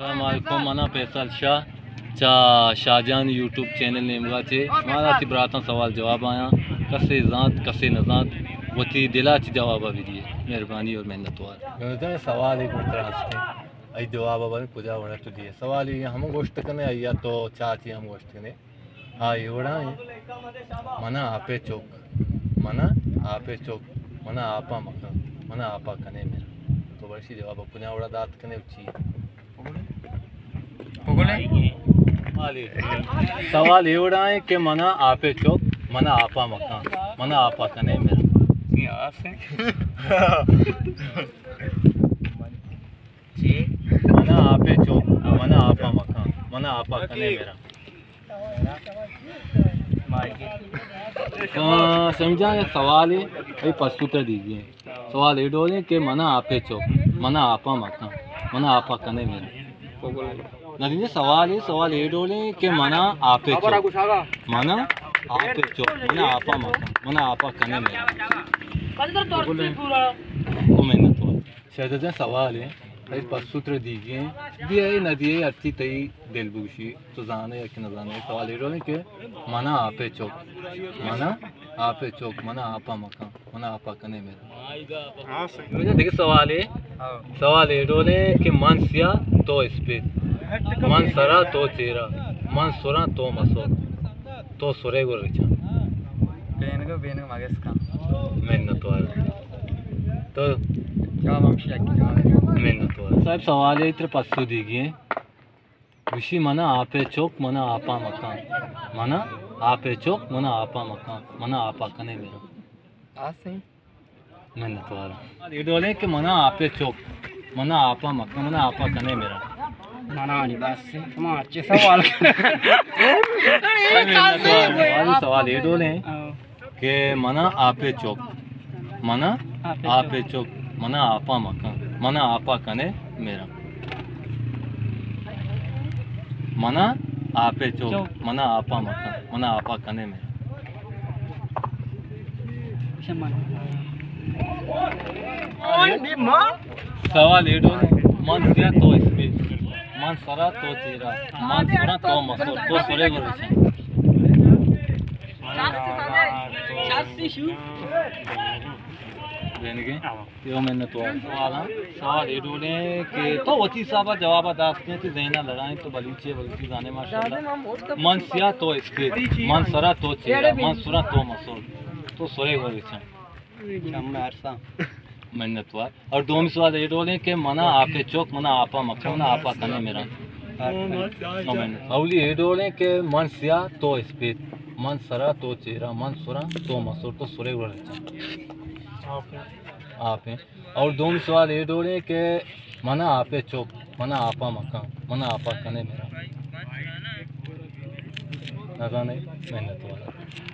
अस्सलामुअलैकुम मना फैसल शाह चा शाहजहान यूट्यूब चैनल नेमगा चे मारा ती बराता सवाल जवाब आया कसे जात कसे नजात वती दिला च जवाब भी दिए मेहरबानी और मेहनत वार सवाल एक तरह हंसते आई जवाब अब पूजा वड़ा तो दिए सवाल ये हम गोश्त करने आइया तो चाची हम गोश्त करने हाँ एवढा मना आपे चौक मना आपे चौक मना आपा मका मना आपा कने मेरा तो वर्षी जवाब पुण्या वड़ा दात कने उची सवाल एवढा है कि मना आपे चौक मना आपा मकान मना आपा कने मेरा मना आपे चौक मना आपा मकान मना आपा कने मेरा समझा ये सवाल है भाई प्रस्तुतर दीजिए सवाल ये डोले कि मना आपे चौक मना आपा मकान मना आपा कने मेरा नहीं सवाल ये डोले कि मना आपे चौक मना आपे चौक मना आपा मकान मना आपा कने मेरा मेहनत शहजाद सवाल है भाई प्रस्तुतर दीजिए दिए न दिए अच्छी तई दिल बुशी तो जाने या कि न जाने सवाल ये डोले कि मना आपे चौक मना आपे चौक मना आपा मकान मना आपा कने मेरा देखिए सवाल ये डोले कि मन सिया तो स्पेद मन सरा तो चेहरा मन सुरा तो मसो तो सुरे गो रिचा बेन मागेस का मेहनत वाला तो जवाब हम शेक मेहनत वाला साहब सवाल है इधर पस्सू दीजिए विषय मना आपे चौक मना आपा मकान मना आपे चौक मना आपा मकान मना आपा कने मेरा मेहनत वाला ये डोले कि मना आपे चौक मना आपा मकान मना आपा कने मेरा मना नहीं बस अच्छे सवाल सवाल ये डोले कि मना आपे चौक मना आपे चौक मना आपा मकान मना आपा कने मेरा मना आपे चौक मना आपा मकान मना आपा कने मेरा सवाल ये डोले मन सिया तो स्पेस मन सरा तो चेहरा मन सुरा तो मसो तो सुरे गो यो मैंने तो सवाल ये डोले कि तो वची साहब जवाब दास्ते थे जहना लड़ाई तो बलूची बलूची जाने माशाल्लाह मन सिया तो स्पेस मन सरा तो चेहरा मन सुरा तो मसो तो सुरे गो मेहनतवार और दो सवाल ये डोले कि मना आपे चौक मना आपा मकान मना आपा कने मेरा अवली ये डोले कि मन सिया तो स्पेद मन सरा तो चेहरा मन सुरा तो मसूर तो सुरे आप हैं और दो सवाल ये डोले कि मना आपे चौक मना आपा मकान मना आपा कने मेरा नहीं मेहनत वाला